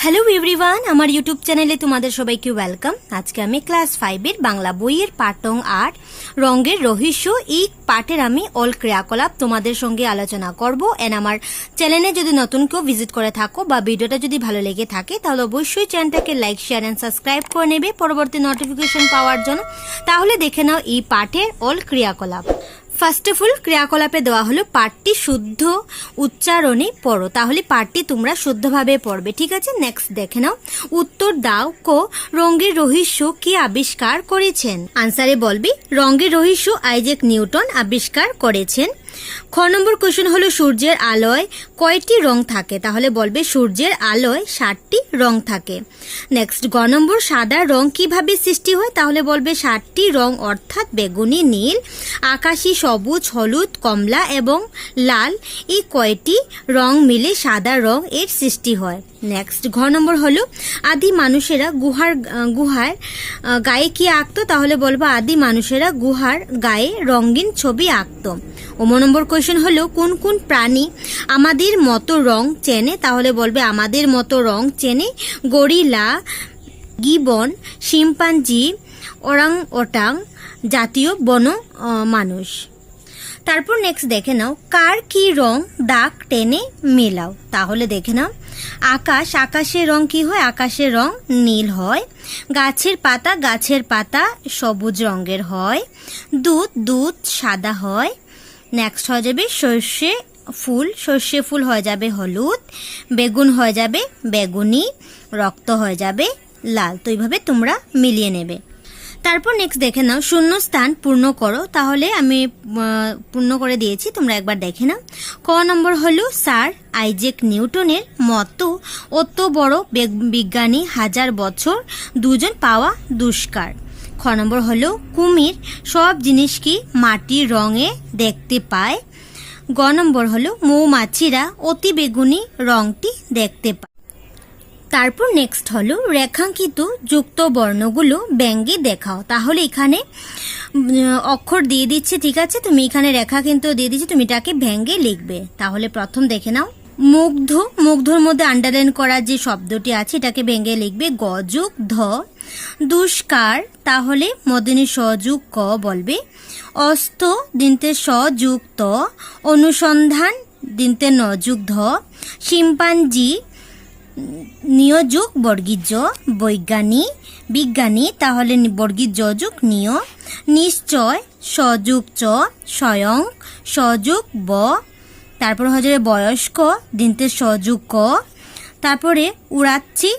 Hello everyone, আমার YouTube চ্যানেলে তোমাদের সবাইকে ওয়েলকাম। আজকে আমি ক্লাস 5 এর বাংলা বইয়ের পাঠং 8 রঙের রহস্য এই পাঠের আমি অল ক্রিয়াকলাপ তোমাদের সঙ্গে আলোচনা করব। এন্ড আমার চ্যানেলে যদি নতুন কেউ ভিজিট করে থাকো বা ভিডিওটা যদি ভালো লেগে থাকে তাহলে অবশ্যই চ্যানেলটাকে লাইক, শেয়ার এন্ড সাবস্ক্রাইব করে নেবে পরবর্তী নোটিফিকেশন পাওয়ার জন্য। তাহলে দেখে নাও এই পাঠের অল ক্রিয়াকলাপ। ফার্স্ট অফ অল ক্রিয়াকলাপে দেওয়া হলো পাঠটি শুদ্ধ উচ্চারণে পড়ো, তাহলে পাঠটি তোমরা শুদ্ধভাবে পড়বে, ঠিক আছে। নেক্সট দেখে নাও, উত্তর দাও কো রঙের রহস্য কে আবিষ্কার করেছেন। আনসারে বলবি রঙের রহস্য আইজ্যাক নিউটন আবিষ্কার করেছেন। খ নম্বর কোশ্চেন হলো সূর্যের আলোয় কয়টি রং থাকে, তাহলে বলবে সূর্যের আলোয় 7টি রং থাকে। নেক্সট গ নম্বর সাদা রং কিভাবে সৃষ্টি হয়, তাহলে বলবে 7টি রং অর্থাৎ বেগুনি, নীল, আকাশি, সবুজ, হলুদ, কমলা এবং লাল এই কয়টি রং মিলে সাদা রং এর সৃষ্টি হয়। নেক্সট ঘ নম্বর হলো আদি মানুষেরা গুহার গায়ে কি আঁকতো, তাহলে বলবো আদি মানুষেরা গুহার গায়ে রঙিন ছবি আঁকতো। ও নম্বর কোয়েশ্চেন হলো কোন কোন প্রাণী আমাদের মতো রং চেনে, তাহলে বলবে আমাদের মতো রং চেনে গরিলা, গিবন, শিম্পাঞ্জি, ওরাং ওটাং জাতীয় বন মানুষ। তারপর নেক্সট দেখে নাও কার কি রং দাগ টেনে মেলাও, তাহলে দেখে নাও আকাশের রং কি হয়, আকাশের রং নীল হয়। গাছের পাতা সবুজ রঙের হয়। দুধ সাদা হয়। নেক্সট হয়ে যাবে সর্ষে ফুল হয়ে যাবে হলুদ, বেগুন হয়ে যাবে বেগুনি, রক্ত হয়ে যাবে লাল। তো এইভাবে তোমরা মিলিয়ে নেবে। তারপর নেক্সট দেখে নাও শূন্য স্থান পূর্ণ করো, তাহলে আমি পূর্ণ করে দিয়েছি, তোমরা একবার দেখে নাও। ক নম্বর হলো স্যার আইজ্যাক নিউটনের মতো অত বড় বিজ্ঞানী 1000 বছর দুজন পাওয়া দুষ্কার। খ নম্বর হলো কুমির সব জিনিস কি মাটির রঙে দেখতে পায়। গ নম্বর হলো মৌমাছিরা অতি বেগুনি রংটি দেখতে পায়। তারপর নেক্সট হলো রেখাঙ্কিত যুক্ত বর্ণগুলো ব্যঙ্গে দেখাও, তাহলে এখানে অক্ষর দিয়ে দিচ্ছে, ঠিক আছে। তুমি এখানে রেখা কিন্তু দিয়ে দিচ্ছে, তুমি এটাকে ব্যঙ্গে লিখবে। তাহলে প্রথম দেখে নাও মুগ্ধর মধ্যে আন্ডারলাইন করা যে শব্দটি আছে এটাকে ব্যঙ্গে লিখবে গ যোগ ধ। দুষ্কার তাহলে মদিনী স যোগ ক বলবে। অস্ত দিনতে স যোগ ত। অনুসন্ধান দিনতে ন যোগ ধ। শিম্পাঞ্জি নিয়োযোগ বর্গীর জ। বিজ্ঞানী তাহলে বর্গীর জ যোগ নিয়। নিশ্চয় সযোগ চ। স্বয়ং সযোগ ব। তারপর হয়ে যাবে বয়স্ক দিনতে সযোগ ক। তারপরে উড়াচ্ছি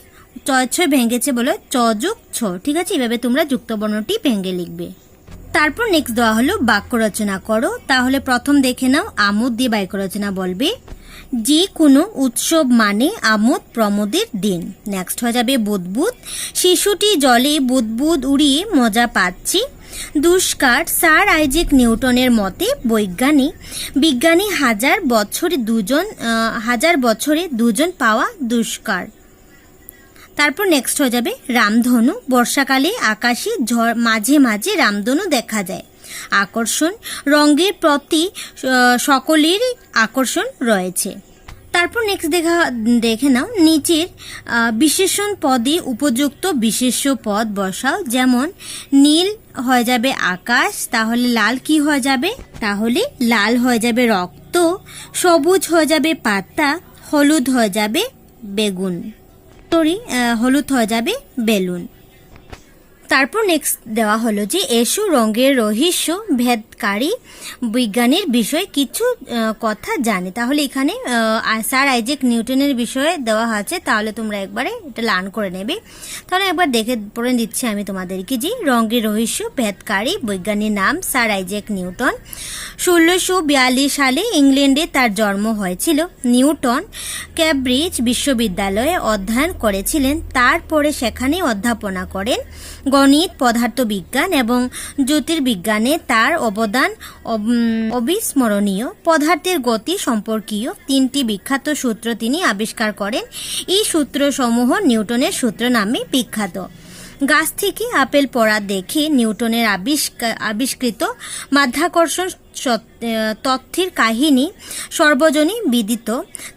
ছয় ভেঙেছে বলে চ যোগ ছ, ঠিক আছে। এভাবে তোমরা যুক্ত বর্ণটি ভেঙে লিখবে। তারপর নেক্সট দেওয়া হলো বাক্য রচনা করো, তাহলে প্রথম দেখে নাও আমোদ দিয়ে বাক্য রচনা বলবে যে কোনো উৎসব মানে আমোদ প্রমোদের দিন। নেক্সট হয়ে যাবে বুদবুদ শিশুটি জলে বুদবুদ উড়িয়ে মজা পাচ্ছি। দুষ্কার স্যার আইজ্যাক নিউটনের মতে বিজ্ঞানী 1000 বছরে দুজন পাওয়া দুষ্কার। তারপর নেক্সট হয়ে যাবে রামধনু বর্ষাকালে আকাশে মাঝে মাঝে রামধনু দেখা যায়। আকর্ষণ রঙের প্রতি সকলের আকর্ষণ রয়েছে। তারপর নেক্সট দেখে নাও নিচের বিশেষণ পদে উপযুক্ত বিশেষ্য পদ বসাও, যেমন নীল হয়ে যাবে আকাশ, তাহলে লাল কি হয়ে যাবে, তাহলে লাল হয়ে যাবে রক্ত। সবুজ হয়ে যাবে পাতা। হলুদ হয়ে যাবে বেগুন, হলুদ হয়ে যাবে বেলুন। তারপর নেক্সট দেওয়া হলো যে এসো রঙের রহস্য ভেদকারী বিজ্ঞানীর বিষয়ে কিছু কথা জানে, তাহলে এখানে স্যার আইজ্যাক নিউটনের বিষয়ে দেওয়া আছে, তাহলে তোমরা একবারে এটা লার্ন করে নেবে। তাহলে একবার দেখে পড়ে দিচ্ছি আমি তোমাদেরকে যে রঙের রহস্য ভেদকারী বৈজ্ঞানিক নাম স্যার আইজ্যাক নিউটন। 1642 সালে ইংল্যান্ডে তার জন্ম হয়েছিল। নিউটন ক্যামব্রিজ বিশ্ববিদ্যালয়ে অধ্যয়ন করেছিলেন, তারপরে সেখানে অধ্যাপনা করেন। গণিত, পদার্থবিজ্ঞান এবং জ্যোতির্বিজ্ঞানে তার অবদান অবিস্মরণীয়। পদার্থের গতি সম্পর্কীয় 3টি বিখ্যাত সূত্র তিনি আবিষ্কার করেন। এই সূত্রসমূহ নিউটনের সূত্র নামে বিখ্যাত। গাছ থেকে আপেল পড়া দেখে নিউটনের আবিষ্কৃত মাধ্যাকর্ষণ তথ্যের কাহিনী সর্বজনী বিদিত।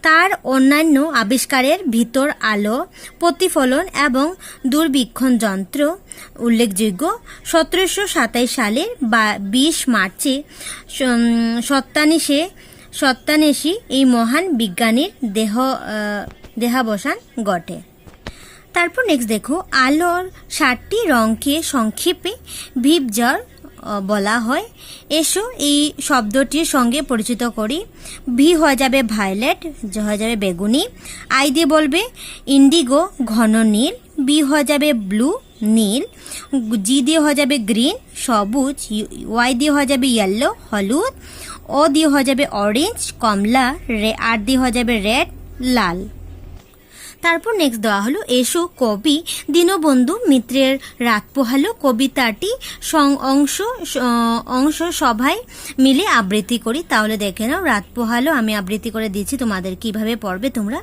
তার অন্যান্য আবিষ্কারের ভিতর আলো, প্রতিফলন এবং দূরবীক্ষণ যন্ত্র উল্লেখযোগ্য। 1727 সালের 20 মার্চে সত্যানেশী এই মহান বিজ্ঞানীর দেহাবসান ঘটে। তারপর নেক্সট দেখো, আলোর 7টি রঙকে সংক্ষেপে ভিপজার বলা হয়। এসো এই শব্দটির সঙ্গে পরিচিত করি। ভি হয়ে যাবে ভায়োলেট, যে হয়ে যাবে বেগুনি, আই দিয়ে বলবে ইন্ডিগো ঘন নীল, বি হয়ে যাবে ব্লু নীল, জি দিয়ে হয়ে যাবে গ্রিন সবুজ, ওয়াই দিয়ে হয়ে যাবে ইয়েলো হলুদ, ও দিয়ে হয়ে যাবে অরেঞ্জ কমলা, আর দিয়ে হয়ে যাবে রেড লাল। তারপর নেক্সট দেওয়া হলো এসো কবি দীনবন্ধু মিত্রের রাত পোহালো কবিতাটি অংশ সভায় মিলে আবৃত্তি করি। তাহলে দেখে নাও, রাত পোহালো আমি আবৃত্তি করে দিয়েছি, তোমাদের কিভাবে পড়বে তোমরা।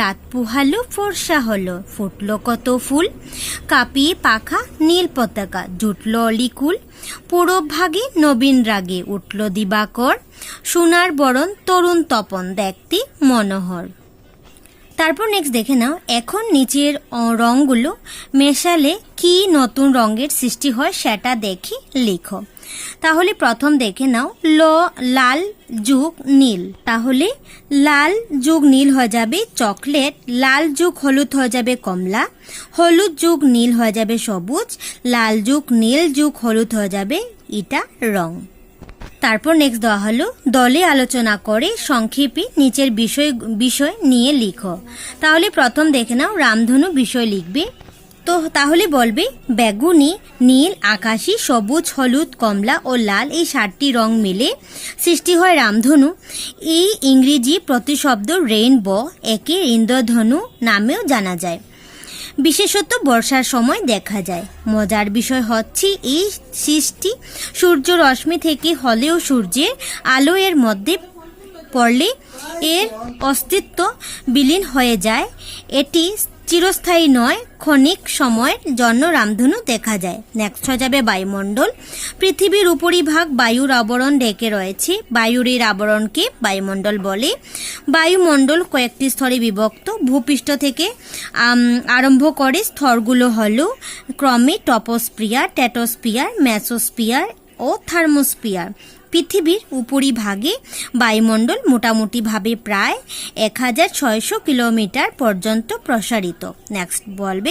রাত পোহালো ফর্সা হলো, ফুটলো কত ফুল, কাঁপিয়ে পাখা নীল পতাকা, জুটলো অলিকুল, পূরব ভাগে নবীন রাগে, উঠল দিবাকর, সোনার বরণ তরুণ তপন, দেখতে মনোহর। তারপর নেক্সট দেখে নাও, এখন নিচের রঙগুলো মেশালে কি নতুন রঙের সৃষ্টি হয় সেটা দেখে লিখো। তাহলে প্রথম দেখে নাও, লাল যুগ নীল, তাহলে লাল যুগ নীল হয়ে যাবে চকলেট, লাল যুগ হলুদ হয়ে যাবে কমলা, হলুদ যুগ নীল হয়ে যাবে সবুজ, লাল যুগ নীল যুগ হলুদ হয়ে যাবে এটা রং। তারপর নেক্সট দেওয়া হলো দলে আলোচনা করে সংক্ষেপে নিচের বিষয় নিয়ে লিখো। তাহলে প্রথম দেখে নাও, রামধনু বিষয় লিখবে। তো তাহলে বলবে বেগুনি, নীল, আকাশী, সবুজ, হলুদ, কমলা ও লাল এই 7টি রং মিলে সৃষ্টি হয় রামধনু। এই ইংরেজি প্রতিশব্দ রেইনবো একে ইন্দ্রধনু নামেও জানা যায়, বিশেষত বর্ষার সময় দেখা যায়। মজার বিষয় হচ্ছে এই সৃষ্টি সূর্য রশ্মি থেকে হলেও সূর্যের আলো এর মধ্যে পড়লে এর অস্তিত্ব বিলীন হয়ে যায়। এটি চিরস্থায়ী নয়, ক্ষণিক সময়ের জন্য রামধনু দেখা যায়। নেক্সট হয়ে যাবে বায়ুমণ্ডল। পৃথিবীর উপরিভাগ বায়ুর আবরণ ঢেকে রয়েছে, বায়ুর এই আবরণকে বায়ুমণ্ডল বলে। বায়ুমণ্ডল কয়েকটি স্তরে বিভক্ত। ভূপৃষ্ঠ থেকে আরম্ভ করে স্তরগুলো হলো ক্রমে টপোস্ফিয়ার, স্ট্র্যাটোস্ফিয়ার, মেসোস্ফিয়ার ও থার্মোস্ফিয়ার। পৃথিবীর উপরিভাগে বায়ুমণ্ডল মোটামুটিভাবে প্রায় 1600 কিলোমিটার পর্যন্ত প্রসারিত। নেক্সট বলবে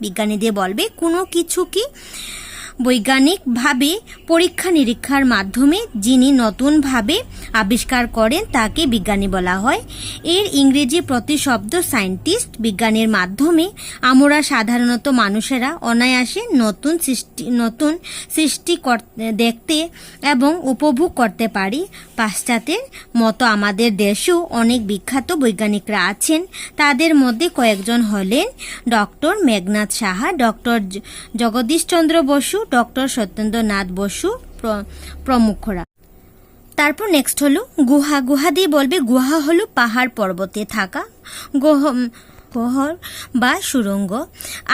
বিজ্ঞানী দিয়ে বলবে কোনো কিছু কি বৈজ্ঞানিকভাবে পরীক্ষা নিরীক্ষার মাধ্যমে যিনি নতুনভাবে আবিষ্কার করেন তাকে বিজ্ঞানী বলা হয়। এর ইংরেজি প্রতিশব্দ সায়েন্টিস্ট। বিজ্ঞানের মাধ্যমে আমরা সাধারণত মানুষেরা অনায়াসে নতুন সৃষ্টি দেখতে এবং উপভোগ করতে পারি। পাশ্চাত্যের মতো আমাদের দেশেও অনেক বিখ্যাত বৈজ্ঞানিকরা আছেন। তাদের মধ্যে কয়েকজন হলেন doctor Meghnad Saha, doctor Jagadish Chandra Basu, doctor Satyendra Nath Basu প্রমুখরা। তারপর নেক্সট হলো গুহা দিয়ে বলবে গুহা হলো পাহাড় পর্বতে থাকা গহ্বর বা সুড়ঙ্গ।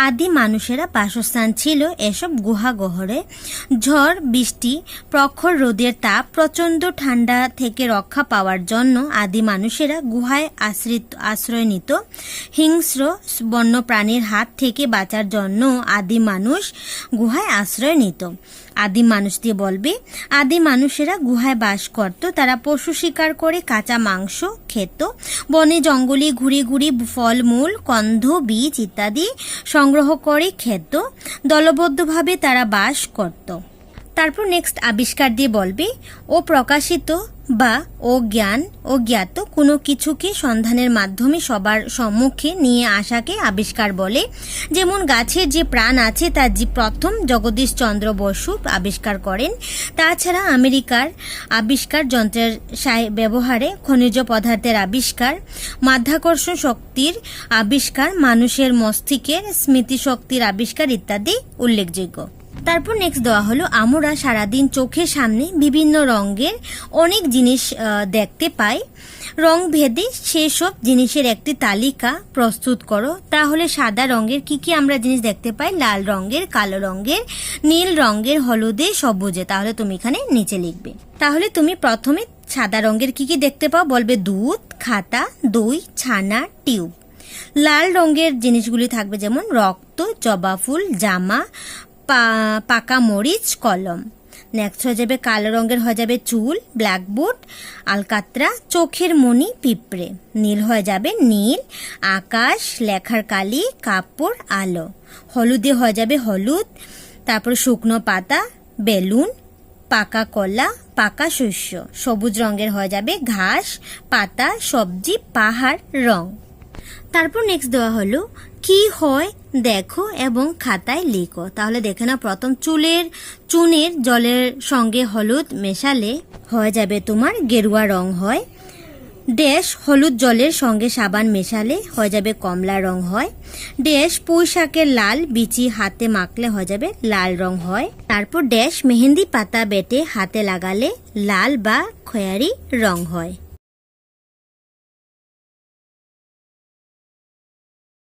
আদি মানুষেরা বাসস্থান ছিল এসব গুহা গহ্বরে। ঝড় বৃষ্টি, প্রখর রোদের তাপ, প্রচণ্ড ঠান্ডা থেকে রক্ষা পাওয়ার জন্য আদি মানুষেরা গুহায় আশ্রয় নিত। হিংস্র বন্যপ্রাণীর হাত থেকে বাঁচার জন্য আদি মানুষ গুহায় আশ্রয় নিত। আদিম মানুষ দিয়ে বলবে আদি মানুষেরা গুহায় বাস করত। তারা পশু শিকার করে কাঁচা মাংস খেত। বনে জঙ্গলে ঘুরে ঘুরে ফলমূল, কন্ধ, বীজ ইত্যাদি সংগ্রহ করে খেত। দলবদ্ধভাবে তারা বাস করত। তারপর নেক্সট আবিষ্কার দিয়ে বলবে ও প্রকাশিত বা অজ্ঞাত কোনো কিছুকে সন্ধানের মাধ্যমে সবার সম্মুখে নিয়ে আসাকে আবিষ্কার বলে। যেমন গাছের যে প্রাণ আছে তা প্রথম জগদীশচন্দ্র বসু আবিষ্কার করেন। তাছাড়া আমেরিকার আবিষ্কার যন্ত্রের ব্যবহারে খনিজ পদার্থের আবিষ্কার, মাধ্যাকর্ষণ শক্তির আবিষ্কার, মানুষের মস্তিষ্কের স্মৃতিশক্তির আবিষ্কার ইত্যাদি উল্লেখযোগ্য। তারপর নেক্সট দেওয়া হলো আমরা সারাদিন চোখের সামনে বিভিন্ন রঙের অনেক জিনিস দেখতে পাই। রং ভেদে সেসব জিনিসের একটি তালিকা প্রস্তুত করো। তাহলে সাদা রঙের কি কি আমরা জিনিস দেখতে পাই? লাল রঙের, কালো রঙের, নীল রঙের, হলুদে, সবুজে। তাহলে তুমি এখানে নিচে লিখবে। তাহলে তুমি প্রথমে সাদা রঙের কি কি দেখতে পাও? বলবে দুধ, খাতা, দই, ছানা, টিউব। লাল রঙের জিনিসগুলি থাকবে যেমন রক্ত, জবা ফুল, জামা, পাকা মরিচ, কলম। নেক্সট হয়ে যাবে কালো রঙের, হয়ে যাবে চুল, ব্ল্যাকবোর্ড, আলকাতরা, চোখের মণি, পিঁপড়ে। নীল হয়ে যাবে নীল, আকাশ, লেখার কালি, কাপড়, আলো। হলুদে হয়ে যাবে হলুদ, তারপর শুকনো পাতা, বেলুন, পাকা কলা, পাকা শস্য। সবুজ রঙের হয়ে যাবে ঘাস, পাতা, সবজি, পাহাড়, রং। তারপর নেক্সট দেওয়া হলো কি হয় দেখো এবং খাতায় লিখো। তাহলে দেখে না, প্রথম চুনের জলের সঙ্গে হলুদ মেশালে হয়ে যাবে তোমার গেরুয়া রং হয়। ড্যাশ হলুদ জলের সঙ্গে সাবান মেশালে হয়ে যাবে কমলা রং হয়। ড্যাশ পুঁই শাকের লাল বিচি হাতে মাখলে হয়ে যাবে লাল রং হয়। তারপর ড্যাশ মেহেন্দি পাতা বেটে হাতে লাগালে লাল বা খয়েরি রং হয়।